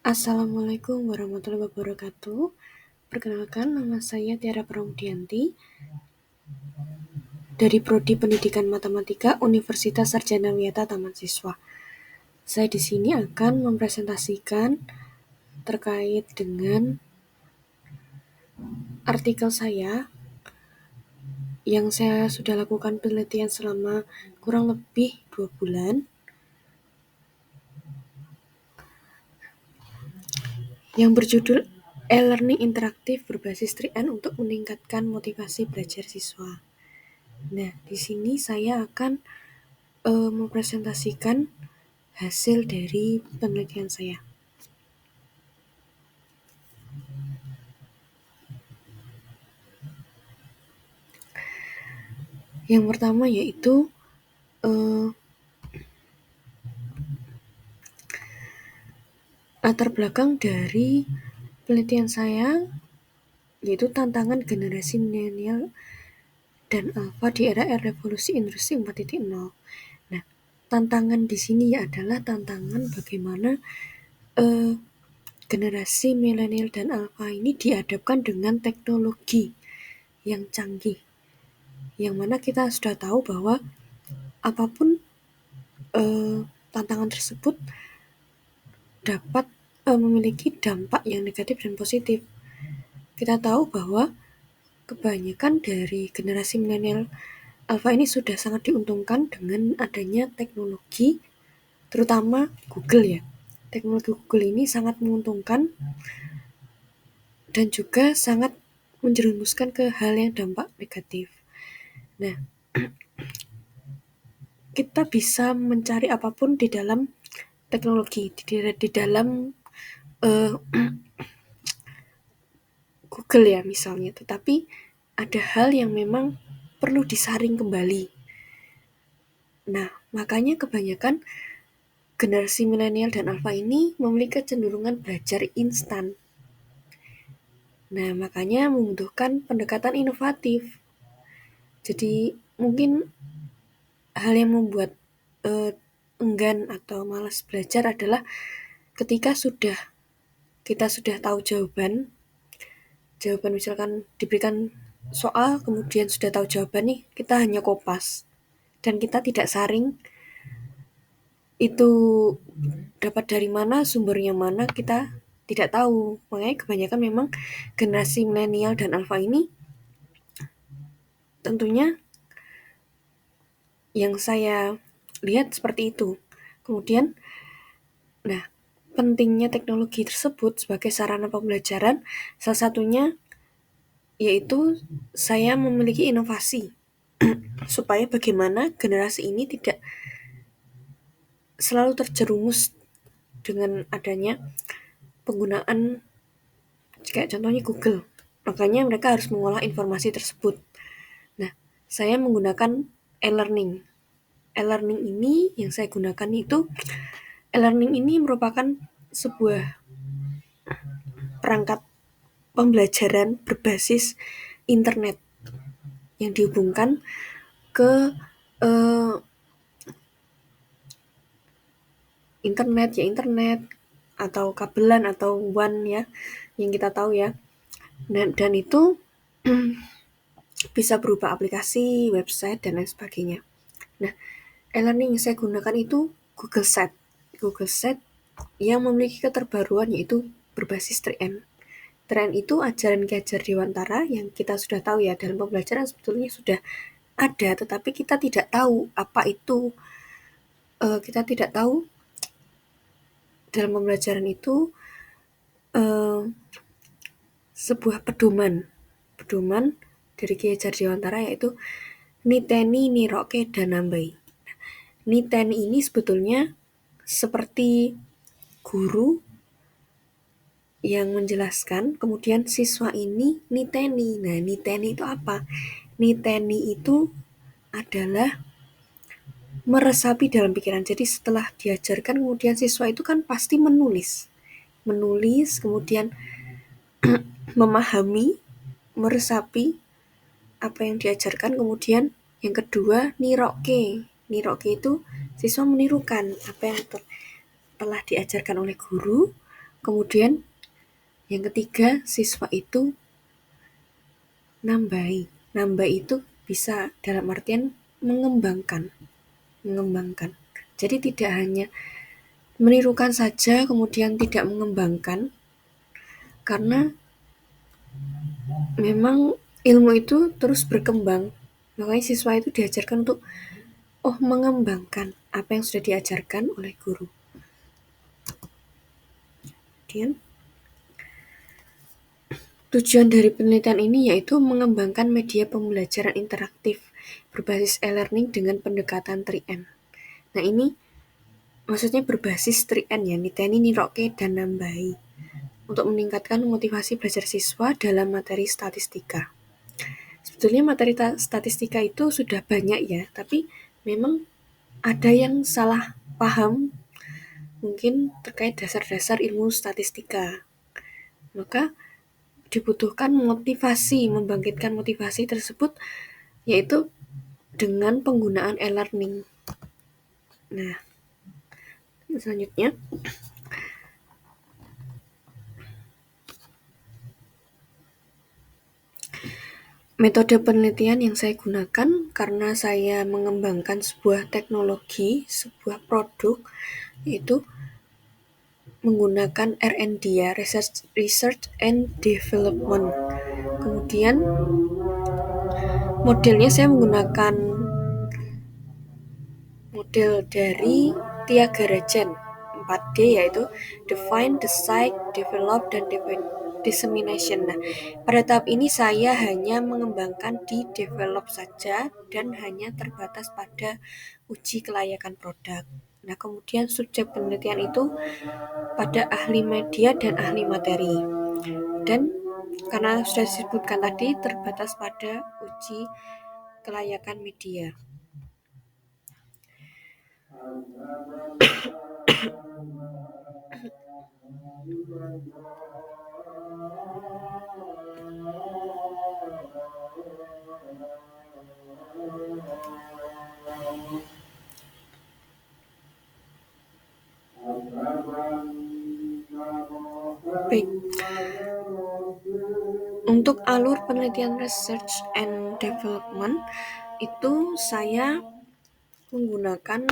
Assalamualaikum warahmatullahi wabarakatuh. Perkenalkan, nama saya Tiara Pramudianti dari Prodi Pendidikan Matematika Universitas Sarjana Wiyata Taman Siswa. Saya di sini akan mempresentasikan terkait dengan artikel saya yang saya sudah lakukan penelitian selama kurang lebih 2 bulan yang berjudul E-Learning Interaktif berbasis 3N untuk meningkatkan motivasi belajar siswa. Nah, di sini saya akan mempresentasikan hasil dari penelitian saya. Yang pertama yaitu latar belakang dari penelitian saya, yaitu tantangan generasi milenial dan alfa di era revolusi industri 4.0. Nah, tantangan di sini adalah tantangan bagaimana generasi milenial dan alfa ini dihadapkan dengan teknologi yang canggih, yang mana kita sudah tahu bahwa apapun tantangan tersebut dapat memiliki dampak yang negatif dan positif. Kita tahu bahwa kebanyakan dari generasi milenial alfa ini sudah sangat diuntungkan dengan adanya teknologi, terutama Google ya. Teknologi Google ini sangat menguntungkan dan juga sangat menjerumuskan ke hal yang dampak negatif. Nah, kita bisa mencari apapun di dalam teknologi, di dalam Google ya misalnya, tetapi ada hal yang memang perlu disaring kembali. Nah, makanya kebanyakan generasi milenial dan alfa ini memiliki kecenderungan belajar instan. Nah, makanya membutuhkan pendekatan inovatif. Jadi, mungkin hal yang membuat enggan atau malas belajar adalah ketika kita sudah tahu jawaban misalkan diberikan soal, kemudian sudah tahu jawaban nih, kita hanya kopas dan kita tidak saring itu dapat dari mana, sumbernya mana, kita tidak tahu. Makanya kebanyakan memang generasi milenial dan alfa ini tentunya yang saya lihat seperti itu. Kemudian, nah, pentingnya teknologi tersebut sebagai sarana pembelajaran, salah satunya yaitu saya memiliki inovasi supaya bagaimana generasi ini tidak selalu terjerumus dengan adanya penggunaan kayak contohnya Google. Makanya mereka harus mengolah informasi tersebut. Nah, saya menggunakan e-learning. E-learning ini yang saya gunakan itu, e-learning ini merupakan sebuah perangkat pembelajaran berbasis internet yang dihubungkan ke internet atau kabelan atau WAN ya, yang kita tahu ya. Dan itu bisa berupa aplikasi, website, dan lain sebagainya. Nah, e-learning yang saya gunakan itu Google Set. Google Set yang memiliki keterbaruan yaitu berbasis 3N. 3N itu ajaran Ki Hajar Dewantara yang kita sudah tahu ya, dalam pembelajaran sebetulnya sudah ada, tetapi kita tidak tahu apa itu. Kita tidak tahu dalam pembelajaran itu sebuah pedoman dari Ki Hajar Dewantara, yaitu niteni, niroke, dan nambai. Niteni ini sebetulnya seperti guru yang menjelaskan, kemudian siswa ini niteni. Nah, niteni itu apa? Niteni itu adalah meresapi dalam pikiran. Jadi setelah diajarkan, kemudian siswa itu kan pasti menulis, kemudian memahami, meresapi apa yang diajarkan, kemudian yang kedua niroke. Niroke itu siswa menirukan apa yang telah diajarkan oleh guru, Kemudian yang ketiga, siswa itu nambahi. Nambah itu bisa dalam artian mengembangkan. Jadi tidak hanya menirukan saja kemudian tidak mengembangkan, karena memang ilmu itu terus berkembang. Makanya siswa itu diajarkan untuk mengembangkan apa yang sudah diajarkan oleh guru. Kemudian tujuan dari penelitian ini yaitu mengembangkan media pembelajaran interaktif berbasis e-learning dengan pendekatan 3N. Nah ini maksudnya berbasis 3N ya, niteni, niroke, dan nambahi, untuk meningkatkan motivasi belajar siswa dalam materi statistika. Sebetulnya materi statistika itu sudah banyak ya, tapi memang ada yang salah paham mungkin terkait dasar-dasar ilmu statistika. Maka dibutuhkan motivasi, membangkitkan motivasi tersebut yaitu dengan penggunaan e-learning. Nah, selanjutnya metode penelitian yang saya gunakan karena saya mengembangkan sebuah teknologi, sebuah produk, yaitu menggunakan R&D ya, Research and Development. Kemudian modelnya saya menggunakan model dari Tyagarajan 4D, yaitu Define, Decide, Develop, dan Dissemination. Nah, pada tahap ini saya hanya mengembangkan di develop saja dan hanya terbatas pada uji kelayakan produk. Nah, kemudian subjek penelitian itu pada ahli media dan ahli materi. Dan karena sudah disebutkan tadi terbatas pada uji kelayakan media. Baik. Untuk alur penelitian research and development itu saya menggunakan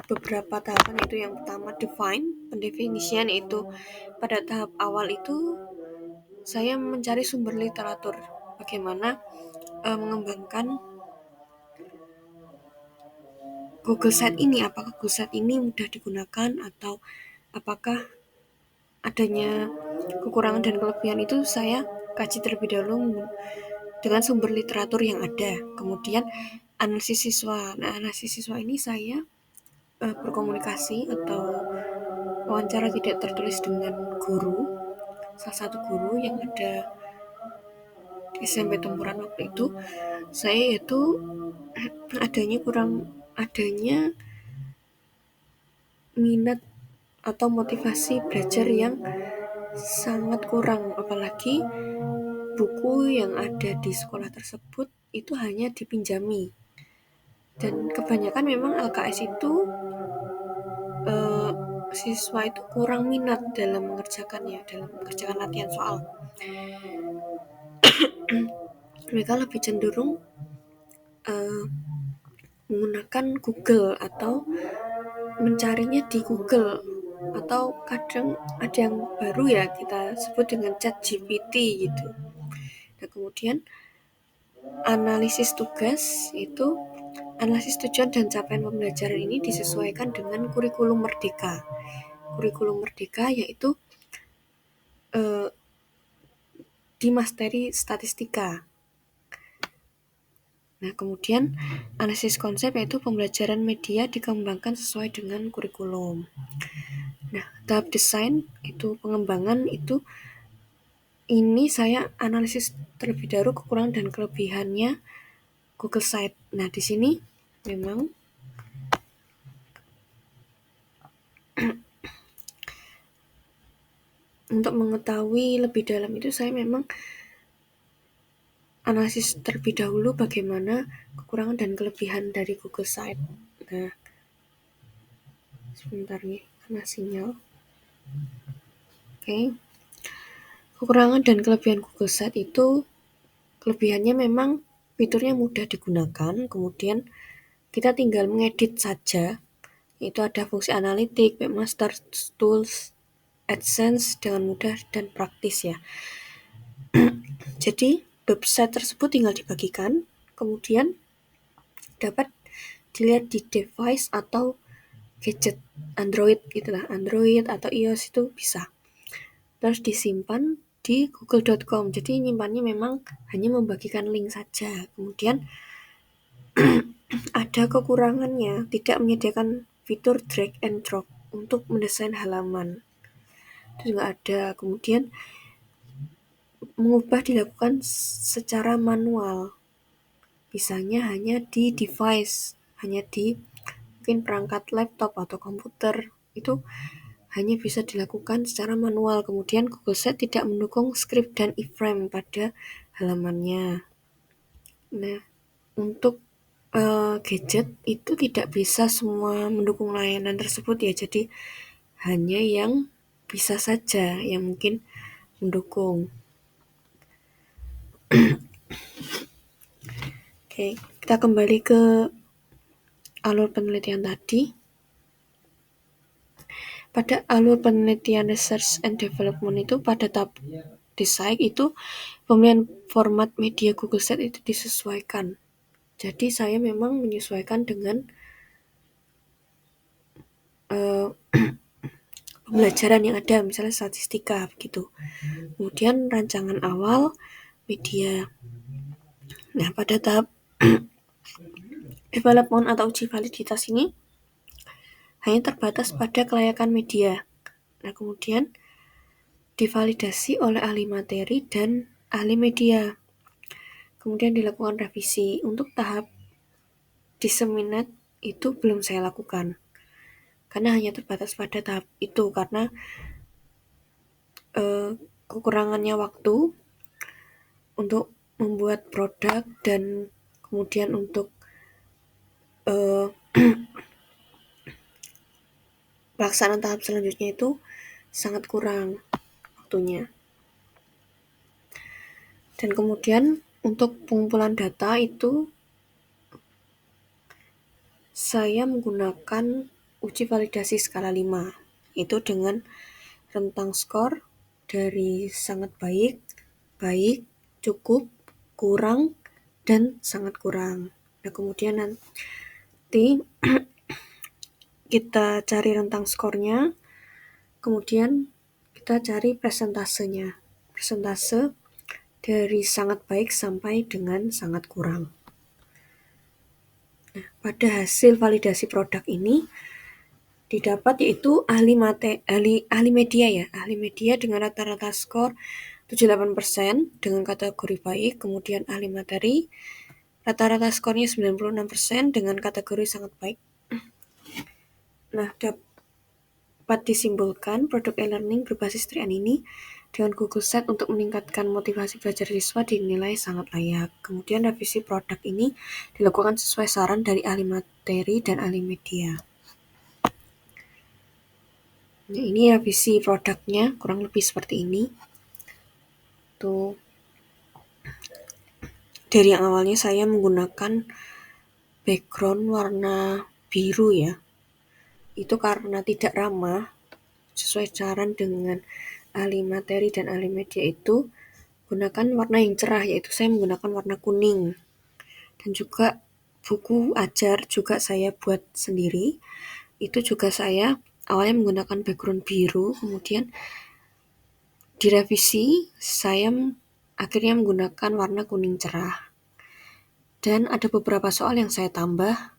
beberapa tahapan, yaitu yang pertama define, pendefinisian, itu pada tahap awal itu saya mencari sumber literatur bagaimana mengembangkan Google Site ini, apakah Google Site ini mudah digunakan atau apakah adanya kekurangan dan kelebihan, itu saya kaji terlebih dahulu dengan sumber literatur yang ada. Kemudian analisis siswa. Nah, analisis siswa ini saya berkomunikasi atau wawancara tidak tertulis dengan guru, salah satu guru yang ada di SMP Tempuran waktu itu. Saya itu adanya minat atau motivasi belajar yang sangat kurang, apalagi buku yang ada di sekolah tersebut itu hanya dipinjami, dan kebanyakan memang LKS itu siswa itu kurang minat dalam mengerjakannya, dalam mengerjakan latihan soal. Mereka lebih cenderung menggunakan Google atau mencarinya di Google, atau kadang ada yang baru ya kita sebut dengan ChatGPT gitu. Nah, kemudian analisis tugas itu analisis tujuan dan capaian pembelajaran ini disesuaikan dengan kurikulum merdeka. Kurikulum merdeka yaitu di materi statistika. Nah, kemudian analisis konsep yaitu pembelajaran media dikembangkan sesuai dengan kurikulum. Nah, tahap desain itu pengembangan itu ini saya analisis terlebih dahulu kekurangan dan kelebihannya Google Site. Nah, di sini memang untuk mengetahui lebih dalam itu saya memang analisis terlebih dahulu bagaimana kekurangan dan kelebihan dari Google Site. Nah, sebentar nih, karena sinyal. Oke. Kekurangan dan kelebihan Google Sheet itu, kelebihannya memang fiturnya mudah digunakan, kemudian kita tinggal mengedit saja. Itu ada fungsi analitik, webmaster tools, AdSense dengan mudah dan praktis ya. Jadi website tersebut tinggal dibagikan, kemudian dapat dilihat di device atau gadget Android gitulah, Android atau iOS itu bisa. Terus disimpan di google.com. Jadi nyimpannya memang hanya membagikan link saja. Kemudian ada kekurangannya, tidak menyediakan fitur drag and drop untuk mendesain halaman. Itu juga ada. Kemudian mengubah dilakukan secara manual. Bisanya hanya di device, hanya di mungkin perangkat laptop atau komputer. Itu hanya bisa dilakukan secara manual. Kemudian Google Sheet tidak mendukung script dan iframe pada halamannya. Nah, untuk gadget itu tidak bisa semua mendukung layanan tersebut ya. Jadi hanya yang bisa saja yang mungkin mendukung. Oke, kita kembali ke alur penelitian tadi. Pada alur penelitian research and development itu, pada tahap design itu pemilihan format media Google Sheet itu disesuaikan. Jadi saya memang menyesuaikan dengan pembelajaran yang ada, misalnya statistika begitu. Kemudian rancangan awal media. Nah, pada tahap development atau uji validitas ini hanya terbatas pada kelayakan media. Nah, kemudian divalidasi oleh ahli materi dan ahli media. Kemudian dilakukan revisi. Untuk tahap disseminate itu belum saya lakukan. Karena hanya terbatas pada tahap itu, karena kekurangannya waktu untuk membuat produk dan kemudian untuk pelaksanaan tahap selanjutnya itu sangat kurang waktunya. Dan kemudian untuk pengumpulan data itu saya menggunakan uji validasi skala 5, itu dengan rentang skor dari sangat baik, baik, cukup, kurang, dan sangat kurang. Nah, kemudian nanti kita cari rentang skornya, kemudian kita cari persentasenya. Persentase dari sangat baik sampai dengan sangat kurang. Nah, pada hasil validasi produk ini didapat yaitu ahli media ya, ahli media dengan rata-rata skor 78% dengan kategori baik, kemudian ahli materi rata-rata skornya 96% dengan kategori sangat baik. Nah, dapat disimpulkan produk e-learning berbasis Trian ini dengan Google Sheet untuk meningkatkan motivasi belajar siswa dinilai sangat layak. Kemudian revisi produk ini dilakukan sesuai saran dari ahli materi dan ahli media. Nah, ini revisi produknya kurang lebih seperti ini. Tuh. Dari yang awalnya saya menggunakan background warna biru ya. Itu karena tidak ramah, sesuai saran dengan ahli materi dan ahli media itu gunakan warna yang cerah, yaitu saya menggunakan warna kuning. Dan juga buku ajar juga saya buat sendiri, itu juga saya awalnya menggunakan background biru, kemudian direvisi saya akhirnya menggunakan warna kuning cerah. Dan ada beberapa soal yang saya tambah,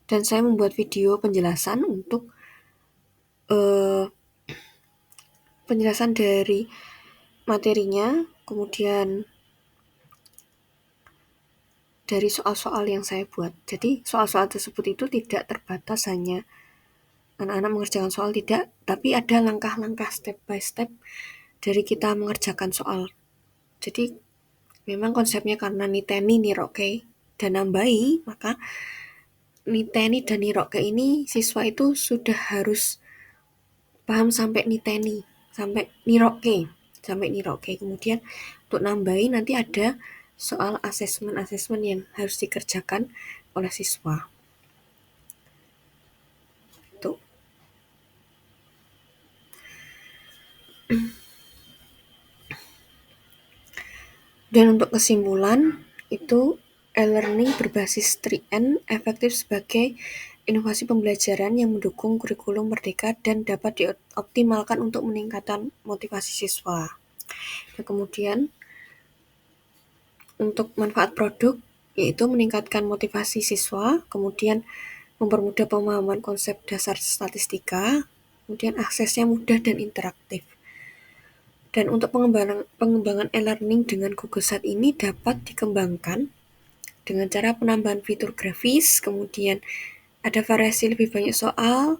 dan saya membuat video penjelasan untuk penjelasan dari materinya, kemudian dari soal-soal yang saya buat. Jadi soal-soal tersebut itu tidak terbatas hanya anak-anak mengerjakan soal, tidak, tapi ada langkah-langkah step by step dari kita mengerjakan soal. Jadi memang konsepnya karena niteni niroke dan nambahi, maka niteni dan niroke ini siswa itu sudah harus paham sampai niteni, sampai niroke. Kemudian untuk nambahin nanti ada soal asesmen yang harus dikerjakan oleh siswa. Tuh. Dan untuk kesimpulan itu e-learning berbasis 3N efektif sebagai inovasi pembelajaran yang mendukung kurikulum merdeka dan dapat dioptimalkan untuk meningkatkan motivasi siswa. Dan kemudian untuk manfaat produk yaitu meningkatkan motivasi siswa, kemudian mempermudah pemahaman konsep dasar statistika, kemudian aksesnya mudah dan interaktif. Dan untuk pengembangan e-learning dengan Google Sat ini dapat dikembangkan dengan cara penambahan fitur grafis, kemudian ada variasi lebih banyak soal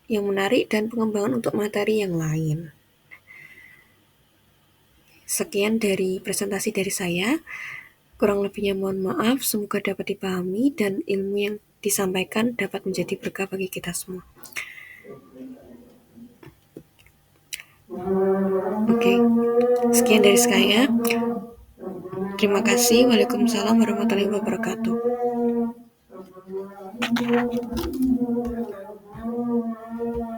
yang menarik, dan pengembangan untuk materi yang lain. Sekian dari presentasi dari saya. Kurang lebihnya mohon maaf, semoga dapat dipahami dan ilmu yang disampaikan dapat menjadi berkah bagi kita semua. Oke, sekian dari saya. Terima kasih. Waalaikumsalam warahmatullahi wabarakatuh.